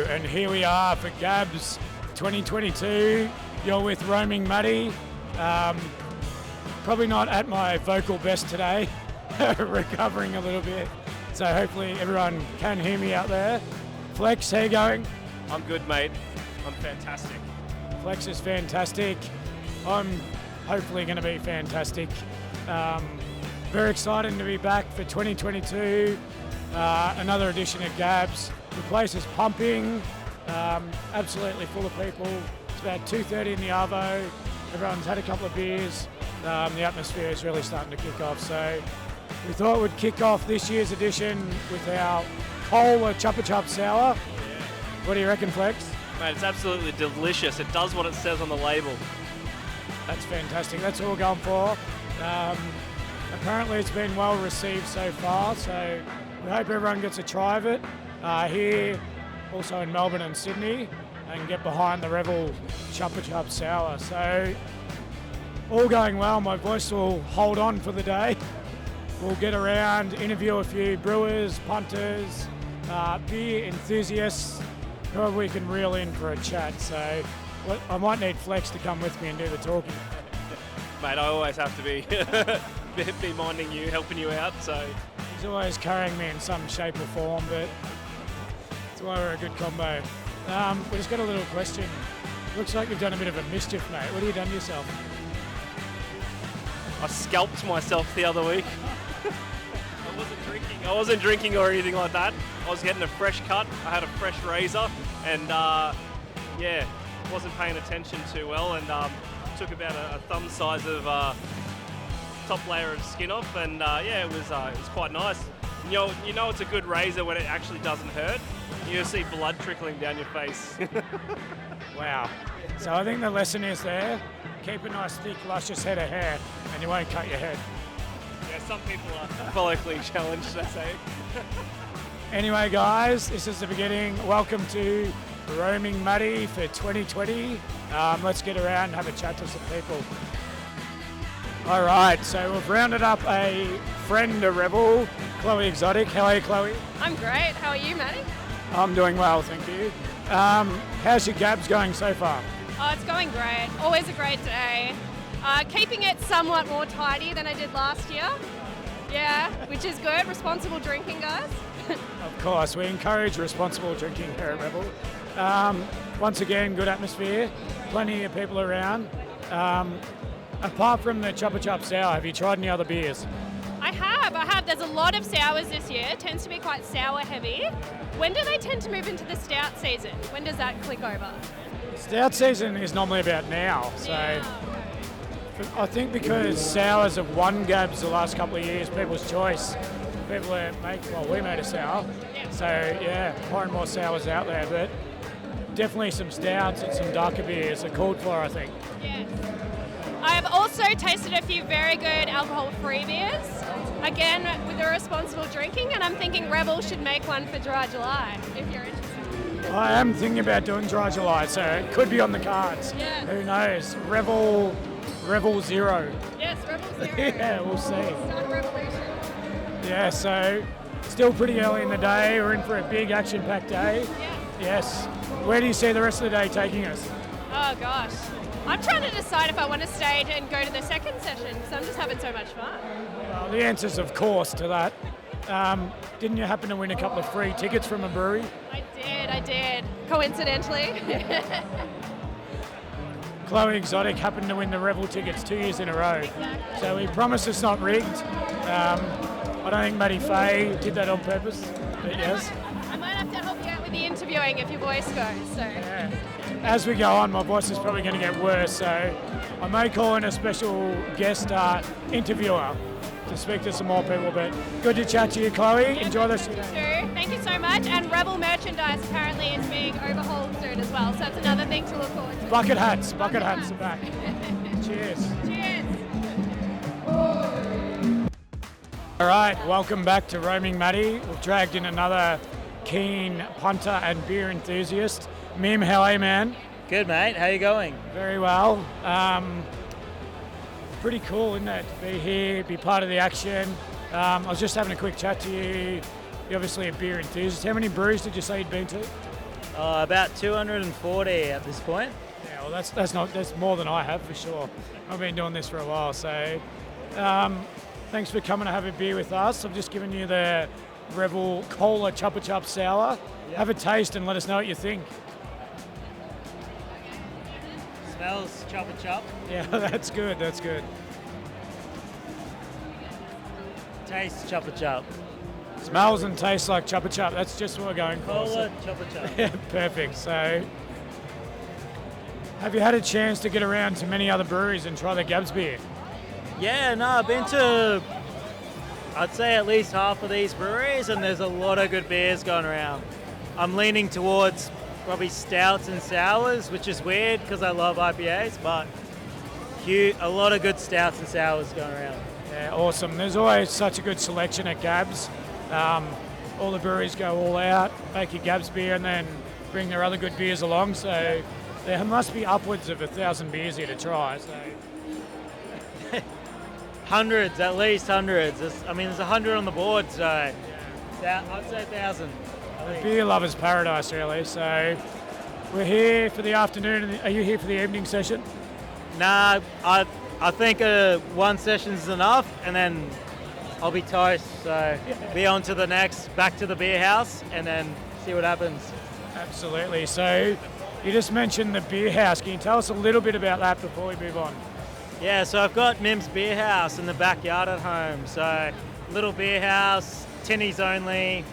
and here we are for GABS 2022. You're with Roaming Matty. Probably not at my vocal best today, recovering a little bit. So hopefully everyone can hear me out there. Flex, how you going? I'm good, mate. I'm fantastic. Flex is fantastic. I'm hopefully going to be fantastic. Very exciting to be back for 2022. Another edition of GABS. The place is pumping, absolutely full of people. It's about 2:30 in the Arvo. Everyone's had a couple of beers. The atmosphere is really starting to kick off. So we thought we'd kick off this year's edition with our Cola Chupa Chup Sour. Yeah. What do you reckon, Flex? Mate, it's absolutely delicious. It does what it says on the label. That's fantastic. That's what we're going for. Apparently it's been well received so far, so we hope everyone gets a try of it here, also in Melbourne and Sydney, and get behind the Rebel Chupa Chup Sour. So all going well, my voice will hold on for the day. We'll get around, interview a few brewers, punters, beer enthusiasts, whoever we can reel in for a chat. So I might need Flex to come with me and do the talking. Mate, I always have to be be minding you, helping you out, so... He's always carrying me in some shape or form, but that's why we're a good combo. We just got a little question. Looks like you've done a bit of a mischief, mate. What have you done to yourself? I scalped myself the other week. I wasn't drinking or anything like that. I was getting a fresh cut. I had a fresh razor, and wasn't paying attention too well, and took about a thumb size of top layer of skin off, and it was quite nice. You know it's a good razor when it actually doesn't hurt. You see blood trickling down your face. Wow. So I think the lesson is there, keep a nice thick luscious head of hair and you won't cut your head. Yeah, some people are follically challenged, they say. Anyway guys, this is the beginning. Welcome to Roaming Matty for 2020. Let's get around and have a chat to some people. All right, so we've rounded up a friend of Rebel, Chloe Exotic. How are you, Chloe? I'm great. How are you, Matty? I'm doing well, thank you. How's your GABS going so far? Oh, it's going great. Always a great day. Keeping it somewhat more tidy than I did last year. Yeah, which is good. Responsible drinking, guys. Of course, we encourage responsible drinking here at Rebel. Once again, good atmosphere, plenty of people around. Apart from the Chupa Chup Sour, have you tried any other beers? I have. There's a lot of sours this year. It tends to be quite sour heavy. When do they tend to move into the stout season? When does that click over? Stout season is normally about now. So yeah, okay. I think because sours have won GABS the last couple of years, people's choice. People we made a sour. Yeah. So yeah, more and more sours out there, but definitely some stouts and some darker beers are called for, I think. Yes. I have also tasted a few very good alcohol-free beers, again with the responsible drinking, and I'm thinking Rebel should make one for Dry July, if you're interested. I am thinking about doing Dry July, so it could be on the cards. Yeah. Who knows? Rebel Zero. Yes, Rebel Zero. Yeah, we'll see. Start a revolution. Yeah, so still pretty early in the day. We're in for a big action-packed day. Yeah. Yes. Where do you see the rest of the day taking us? Oh gosh. I'm trying to decide if I want to stay and go to the second session, because I'm just having so much fun. Well, the answer's of course to that. Didn't you happen to win a couple of free tickets from a brewery? I did. Coincidentally. Chloe Exotic happened to win the Rebel tickets 2 years in a row. Exactly. So we promise it's not rigged. I don't think Matty Fay did that on purpose, but yes. I might have to help you out with the interviewing if your voice goes. So. Yeah. As we go on, my voice is probably going to get worse, so I may call in a special guest interviewer to speak to some more people, but good to chat to you, Chloe. Enjoy the show. Thank you so much. And Rebel merchandise apparently is being overhauled soon as well, so that's another thing to look forward to. Bucket hats are back. Cheers. Cheers. All right, welcome back to Roaming Matty. We've dragged in another keen punter and beer enthusiast. Mim, how are you, man? Good, mate. How you going? Very well. Pretty cool, isn't it, to be here, be part of the action. I was just having a quick chat to you. You're obviously a beer enthusiast. How many breweries did you say you'd been to? About 240 at this point. Yeah, well, that's more than I have for sure. I've been doing this for a while, so thanks for coming to have a beer with us. I've just given you the Rebel Cola Chupa Chup Sour. Yep. Have a taste and let us know what you think. Smells Chupa Chup. Yeah, that's good. That's good. Tastes Chupa Chup. Smells and tastes like Chupa Chup. That's just what we're going for. Cola Chupa Chup. Yeah, perfect. So, have you had a chance to get around to many other breweries and try the GABS beer? Yeah, no, I've been to, I'd say at least half of these breweries, and there's a lot of good beers going around. I'm leaning towards probably stouts and sours, which is weird because I love IPAs, but a lot of good stouts and sours going around. Yeah, awesome. There's always such a good selection at GABS. All the breweries go all out, make your GABS beer, and then bring their other good beers along. So there must be upwards of 1,000 beers here to try. So Hundreds, at least hundreds. There's 100 on the board, so I'd say 1,000. beer lover's paradise, really. So we're here for the afternoon. Are you here for the evening session? Nah, I think one session's enough, and then I'll be toast. So be on to the next, back to the beer house, and then see what happens. Absolutely. So you just mentioned the beer house. Can you tell us a little bit about that before we move on? Yeah, so I've got Mim's Beer House in the backyard at home. So little beer house, tinnies only.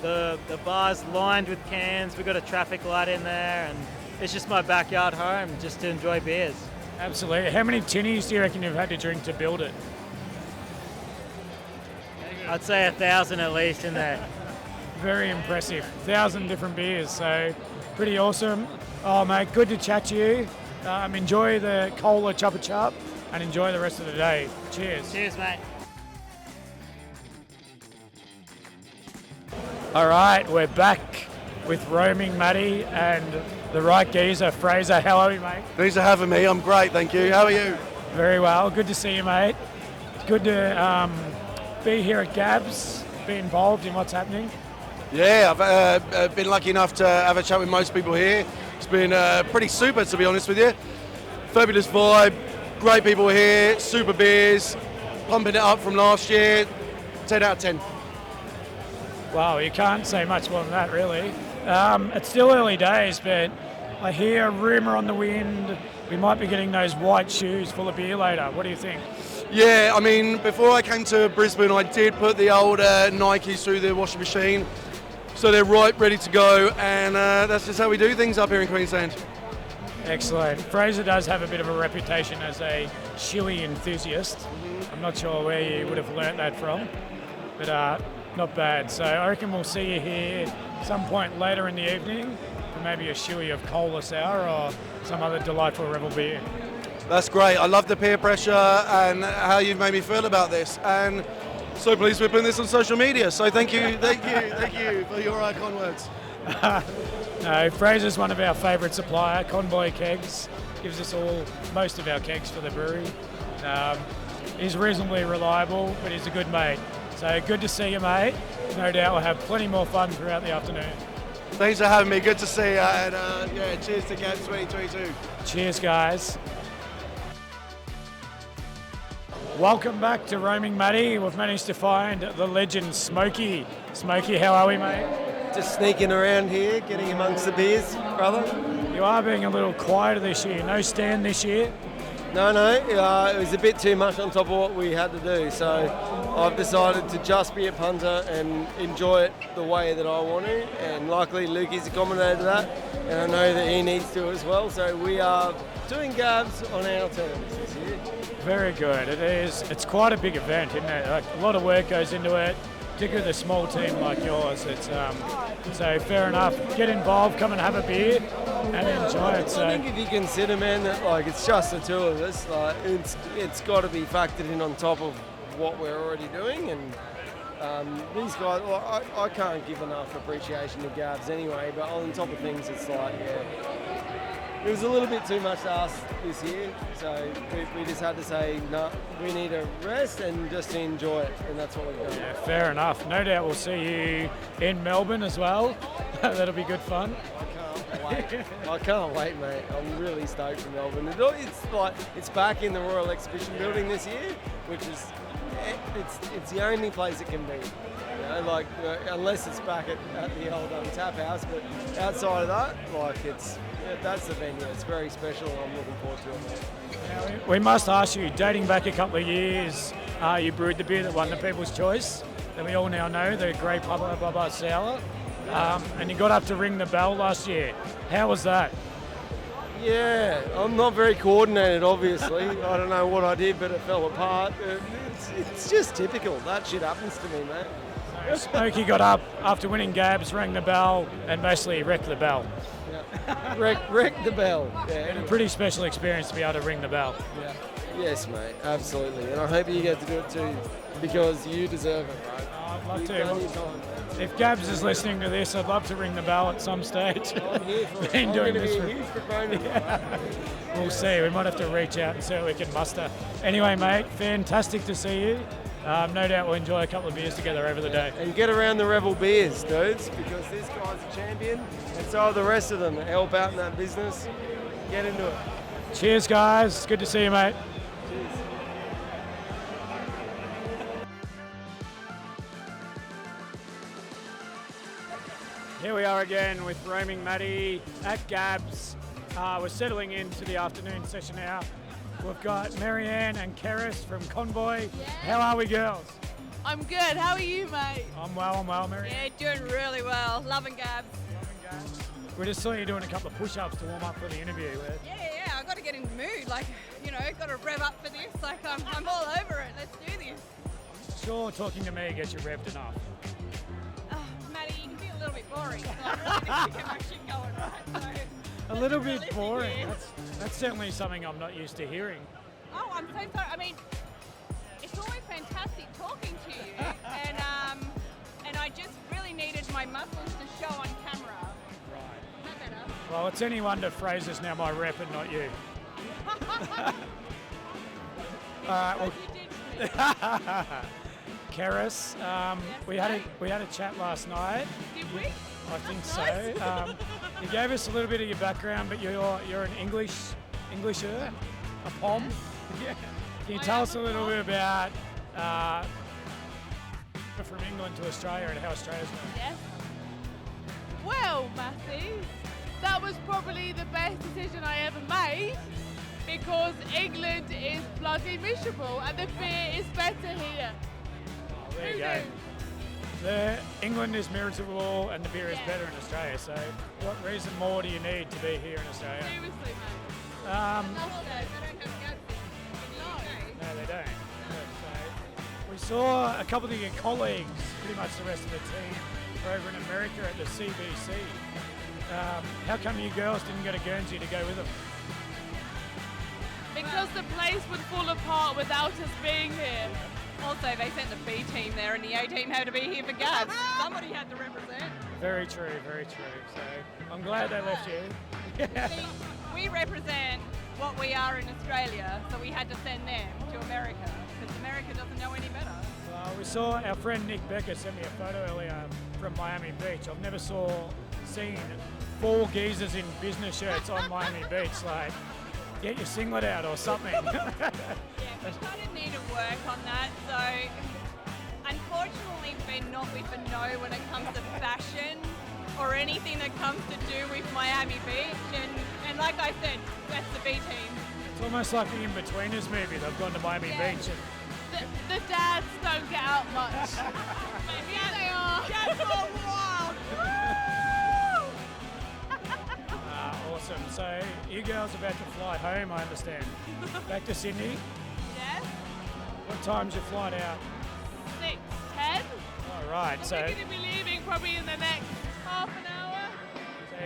The bar's lined with cans. We've got a traffic light in there, and it's just my backyard home just to enjoy beers. Absolutely. How many tinnies do you reckon you've had to drink to build it? I'd say 1,000 at least in there. Very impressive. 1,000 different beers, so pretty awesome. Oh, mate, good to chat to you. Enjoy the Cola Chupa Chup and enjoy the rest of the day. Cheers. Cheers, mate. All right, we're back with roaming Matty and the right geezer, Fraser. How are you, mate? Thanks for having me. I'm great, thank you. How are you? Very well. Good to see you, mate. It's good to be here at GABS, be involved in what's happening. Yeah, I've been lucky enough to have a chat with most people here. It's been pretty super, to be honest with you. Fabulous vibe, great people here, super beers, pumping it up from last year. 10 out of 10. Wow, you can't say much more than that, really. It's still early days, but I hear a rumour on the wind we might be getting those white shoes full of beer later. What do you think? Yeah, I mean, before I came to Brisbane, I did put the old Nikes through the washing machine. So they're right, ready to go, and that's just how we do things up here in Queensland. Excellent. Fraser does have a bit of a reputation as a shoey enthusiast. I'm not sure where you would have learnt that from, but not bad. So I reckon we'll see you here some point later in the evening for maybe a shoey of Cola Sour or some other delightful Rebel beer. That's great. I love the peer pressure and how you've made me feel about this. And so pleased we're putting this on social media. So thank you for your kind words. No, Fraser's one of our favourite supplier. Convoy Kegs gives us all most of our kegs for the brewery. He's reasonably reliable, but he's a good mate. So good to see you, mate. No doubt we'll have plenty more fun throughout the afternoon. Thanks for having me. Good to see you. And cheers to GABS 2022. Cheers, guys. Welcome back to Roaming Matty. We've managed to find the legend Smokey. Smokey, how are we, mate? Just sneaking around here, getting amongst the beers, brother. You are being a little quieter this year. No stand this year? No, it was a bit too much on top of what we had to do. So I've decided to just be a punter and enjoy it the way that I want to. And luckily Lukey's accommodated that. And I know that he needs to as well. So we are doing GABS on our terms this year. Very good. It is. It's quite a big event, isn't it? Like, a lot of work goes into it, particularly with a small team like yours. It's so fair enough. Get involved, come and have a beer, and enjoy it. So I think if you consider, man, that like it's just the two of us, like it's got to be factored in on top of what we're already doing. And these guys, well, I can't give enough appreciation to GABS anyway. But on top of things, it's like it was a little bit too much to ask this year, so we just had to say, no, we need a rest and just to enjoy it, and that's what we've done. Yeah, fair enough. No doubt we'll see you in Melbourne as well. That'll be good fun. I can't wait, mate. I'm really stoked for Melbourne. It's back in the Royal Exhibition Building this year, which is it's the only place it can be. You know, unless it's back at the old Tap House, but outside of that, that's the venue. It's very special, and I'm looking forward to it. Now, we must ask you, dating back a couple of years, you brewed the beer that won the People's Choice, that we all now know, the Grey Bubba Sour, and you got up to ring the bell last year. How was that? Yeah, I'm not very coordinated, obviously. I don't know what I did, but it fell apart. It's just typical. That shit happens to me, mate. Smokey got up after winning GABS, rang the bell, and basically wrecked the bell. Yeah. Wreck the bell. Yeah, And a pretty special experience to be able to ring the bell. Yeah. Yes, mate, absolutely. And I hope you get to do it too, because you deserve it, right? I'd love You've to. done your time. If GABS is listening to this, I'd love to ring the bell at some stage. I'm here for it. Been I'm doing going to this be for- a huge proponent. We'll see. We might have to reach out and see what we can muster. Anyway, mate, fantastic to see you. No doubt we'll enjoy a couple of beers together over the day. And get around the Rebel beers, dudes, because this guy's a champion, and so are the rest of them. Help out in that business. Get into it. Cheers, guys. It's good to see you, mate. Here we are again with roaming Matty at GABS. We're settling into the afternoon session now. We've got Marianne and Keris from Convoy. How are we, girls? I'm good. How are you, mate? I'm well, Marianne. Yeah, doing really well. Loving GABS. We just saw you doing a couple of push-ups to warm up for the interview. Yeah. I got to get in the mood. Got to rev up for this. I'm all over it. Let's do this. Sure, talking to me gets you revved enough. Oh, Matty, you can be a little bit boring. So I really need to get my shit going, right? So, A little bit realistic boring. here. That's certainly something I'm not used to hearing. Oh, I'm so sorry. I mean, it's always fantastic talking to you, and I just really needed my muscles to show on camera. Right. Is that better? Well, it's any wonder Fraser's now my rep and not you. All right. Well, You ditched me. Keris, we had a chat last night. Did we? I think so. Nice. You gave us a little bit of your background, but you're an Englisher, a pom. Yeah. Can you tell us a little bit about from England to Australia and how Australia's going? Yes. Well, Matty, that was probably the best decision I ever made because England is bloody miserable and the beer is better here. Oh, there you Who go. knew? England is miserable and the beer is better in Australia. So, what reason more do you need to be here in Australia? Seriously, mate. Um, No. No, they don't. So we saw a couple of your colleagues, pretty much the rest of the team, over in America at the CBC. How come you girls didn't go to Guernsey to go with them? Because the place would fall apart without us being here. Also, they sent the B team there, and the A team had to be here for GABS. Somebody had to represent. Very true, very true. So I'm glad they left you. See, we represent what we are in Australia, so we had to send them to America, because America doesn't know any better. Well, we saw our friend Nick Becker sent me a photo earlier from Miami Beach. I've never seen 4 geezers in business shirts on Miami Beach. Like, get your singlet out or something. Yeah, we kind of need to work on that. So, unfortunately, we're not with the know when it comes to fashion or anything that comes to do with Miami Beach. And like I said, that's the B team. It's almost like the In-Betweeners movie. They've gone to Miami Yeah. Beach. And The dads don't get out much. Yeah, they are. That's all wild. awesome. So you girls are about to fly home, I understand. Back to Sydney. Yes. What time's your flight out? 6:10. All right. So We're going to be leaving probably in the next half an hour.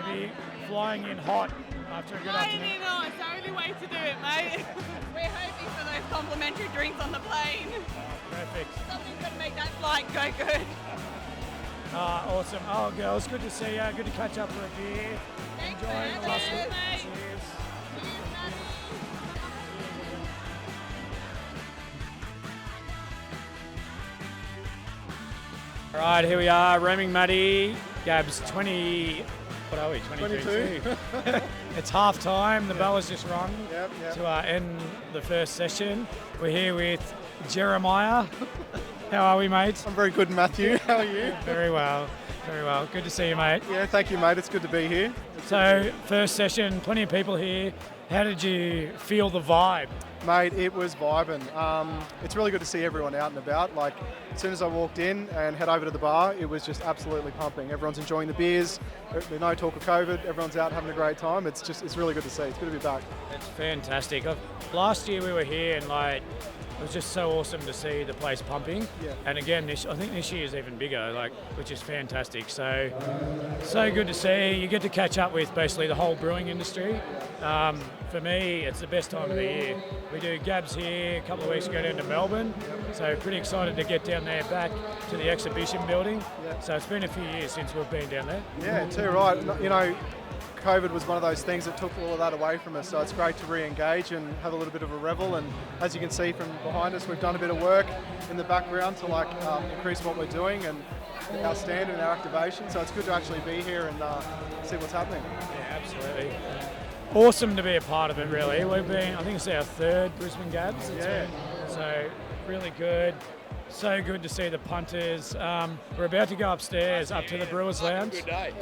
maybe flying in hot after a good Flying afternoon. in on, it's the only way to do it, mate. We're hoping for those complimentary drinks on the plane. Perfect. Something's going to make that flight go good. Awesome. Oh, girls, good to see you. Good to catch up for a beer. Enjoying the last Cheers, week. mate. Cheers. All right, here we are, roaming Matty, GABS 20. What are we? 22. It's half time. The bell has just rung to end the first session. We're here with Jeremiah. How are we, mate? I'm very good, Matthew. How are you? Very well. Very well. Good to see you, mate. Yeah, thank you, mate. It's good to be here. So, first session, plenty of people here. How did you feel the vibe? Mate, it was vibing. It's really good to see everyone out and about. Like, as soon as I walked in and head over to the bar, it was just absolutely pumping. Everyone's enjoying the beers. There's no talk of COVID. Everyone's out having a great time. It's really good to see. It's good to be back. It's fantastic. Last year we were here and it was just so awesome to see the place pumping. Yeah. And again, I think this year is even bigger, which is fantastic. So good to see. You get to catch up with basically the whole brewing industry. For me, it's the best time of the year. We do GABS here. A couple of weeks ago down to Melbourne. So pretty excited to get down there back to the exhibition building. Yeah. So it's been a few years since we've been down there. Yeah, too right. You know, COVID was one of those things that took all of that away from us, so it's great to re-engage and have a little bit of a revel. And as you can see from behind us, we've done a bit of work in the background to increase what we're doing and our standard and our activation. So it's good to actually be here and see what's happening. Yeah, absolutely. Awesome to be a part of it, really. I think it's our third Brisbane GABS. So really good. So good to see the punters. We're about to go upstairs up to the Brewers Lounge. Good day.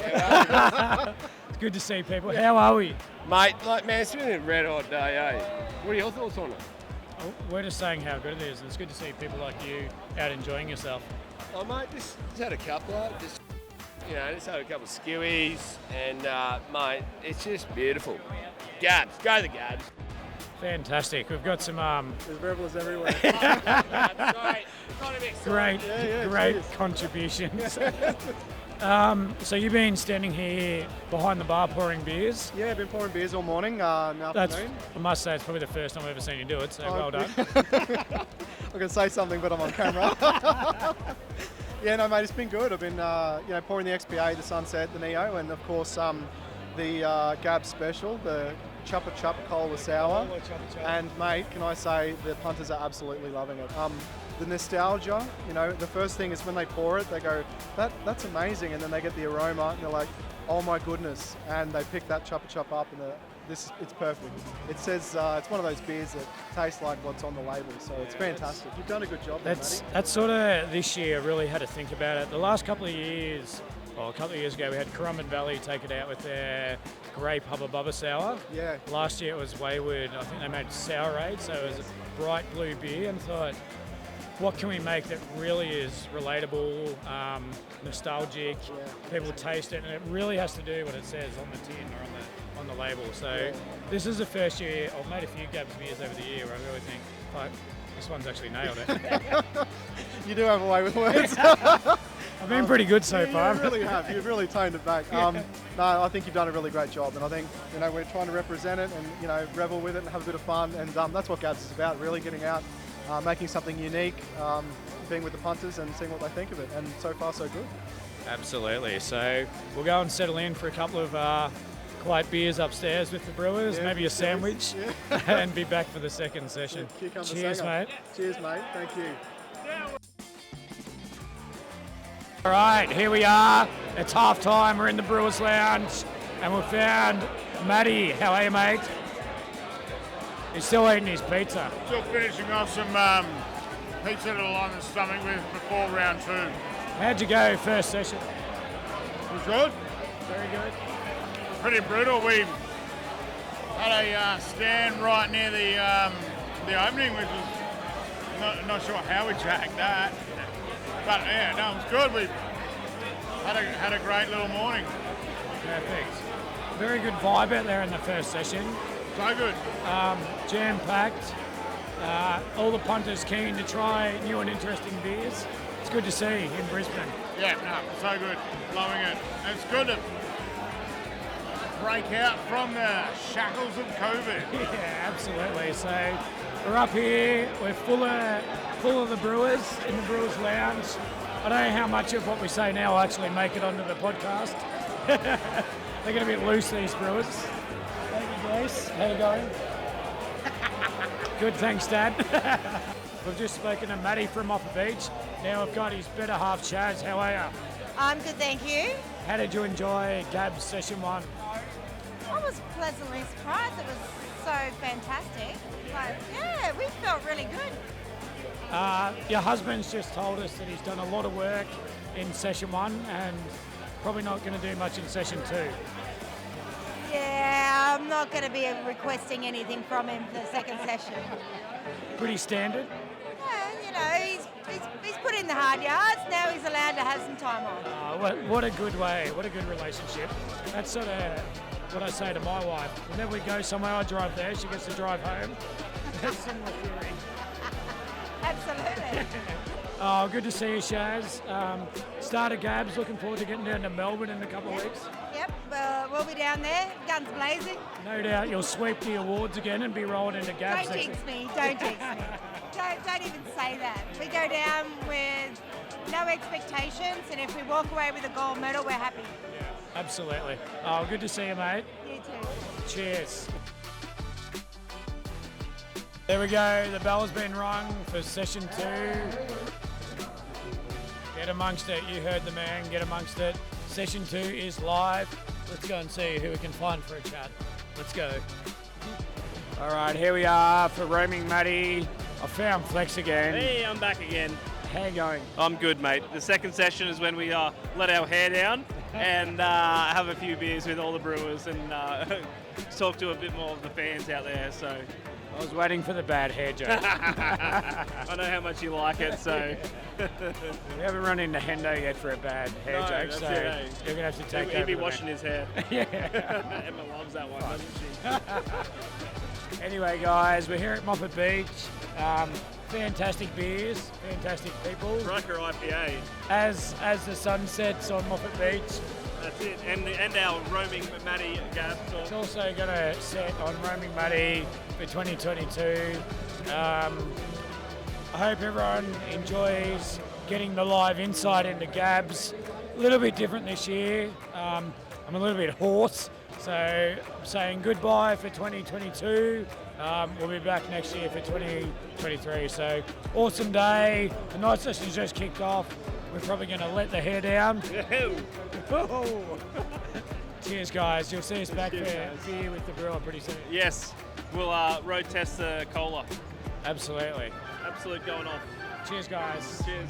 It's good to see people. How are we? Mate, it's been a red hot day, eh? What are your thoughts on it? Oh, we're just saying how good it is. It's good to see people like you out enjoying yourself. Oh, mate, just had a couple. Just had a couple of skewies, and mate, it's just beautiful. GABS, go the GABS. Fantastic. We've got some There's revelers everywhere. great contributions. So you've been standing here behind the bar pouring beers. Yeah, I've been pouring beers all morning, in the afternoon. I must say, it's probably the first time I've ever seen you do it, so well done. I'm going to say something, but I'm on camera. Yeah, no, mate, it's been good. I've been, pouring the XPA, the Sunset, the Neo, and of course the GABS Special, the Chuppa Chuppa Cola Sour. And mate, can I say the punters are absolutely loving it. The nostalgia, the first thing is when they pour it, they go, that's amazing, and then they get the aroma, and they're like, oh my goodness, and they pick that Chuppa Chuppa up, and it's perfect. It says it's one of those beers that tastes like what's on the label, so it's fantastic. You've done a good job. That's sort of this year. Really had to think about it. The last couple of years. Well, a couple of years ago, we had Currumbin Valley take it out with their grape Hubba Bubba sour. Yeah. Last year it was Wayward. I think they made Sourade, so it was a bright blue beer, and thought, what can we make that really is relatable, nostalgic, people taste it, and it really has to do what it says on the tin or on the label. So this is the first year, I've made a few GABS beers over the year where I really think, this one's actually nailed it. You do have a way with words. I've been pretty good so far. You really have. You've really toned it back. No, I think you've done a really great job, and I think we're trying to represent it and revel with it and have a bit of fun, and that's what GABS is about. Really getting out, making something unique, being with the punters and seeing what they think of it. And so far, so good. Absolutely. So we'll go and settle in for a couple of quiet beers upstairs with the Brewers, maybe a sandwich, and be back for the second session. Cheers, mate. Cheers, mate. Thank you. All right, here we are. It's half time. We're in the Brewers Lounge, and we've found Matty. How are you, mate? He's still eating his pizza. Still finishing off some pizza to line the stomach with before round 2. How'd you go first session? It was good. Very good. Pretty brutal. We had a stand right near the opening, which was not sure how we tracked that. But yeah, no, it was good. We had a great little morning. Perfect. Very good vibe out there in the first session. So good. Jam-packed. All the punters keen to try new and interesting beers. It's good to see in Brisbane. Yeah, no, so good. Loving it. And it's good to break out from the shackles of COVID. Yeah, absolutely. So we're up here. We're full of the Brewers in the Brewers Lounge. I don't know how much of what we say now will actually make it onto the podcast. They're getting a bit loose, these brewers. Thank you, Grace. How you going? Good, thanks, Dad. We've just spoken to Matty from Off the Beach. Now we've got his better half, Chaz. How are you? I'm good, thank you. How did you enjoy GABS Session 1? I was pleasantly surprised. It was so fantastic. Like, yeah, we felt really good. Your husband's just told us that he's done a lot of work in Session 1 and probably not going to do much in Session 2. Yeah, I'm not going to be requesting anything from him for the second session. Pretty standard. Yeah, you know, he's put in the hard yards. Now he's allowed to have some time off. What a good way. What a good relationship. That's sort of what I say to my wife. Whenever we go somewhere, I drive there. She gets to drive home. That's similar theory. Absolutely. Oh, good to see you, Shaz. Start of GABS. Looking forward to getting down to Melbourne in a couple of weeks. Yep, we'll be down there, guns blazing. No doubt you'll sweep the awards again and be rolling into GABS. Don't jinx me, don't jinx me. Don't even say that. We go down with no expectations, and if we walk away with a gold medal, we're happy. Yeah, absolutely. Oh, good to see you, mate. You too. Cheers. There we go, the bell's been rung for Session 2. Get amongst it, you heard the man, get amongst it. Session 2 is live. Let's go and see who we can find for a chat. Let's go. All right, here we are for Roaming Matty. I found Flex again. Hey, I'm back again. How you going? I'm good, mate. The second session is when we let our hair down and have a few beers with all the brewers and talk to a bit more of the fans out there. So I was waiting for the bad hair joke. I know how much you like it, so. We haven't run into Hendo yet for a bad hair joke, so you're going to have to take He'll be washing his hair. Yeah. Emma loves that one, doesn't she? Anyway, guys, we're here at Moffat Beach. Fantastic beers, fantastic people. Riker IPA. As the sun sets on Moffat Beach. That's it, and our Roaming Matty GABS. It's also going to set on Roaming Matty for 2022. I hope everyone enjoys getting the live insight into GABS. A little bit different this year. I'm a little bit hoarse, so I'm saying goodbye for 2022. We'll be back next year for 2023. So awesome day. The night session's just kicked off. We're probably going to let the hair down. Cheers, guys. You'll see us back for beer with the Brewer pretty soon. Yes, we'll road test the cola. Absolutely. Absolute going off. Cheers, guys. Cheers.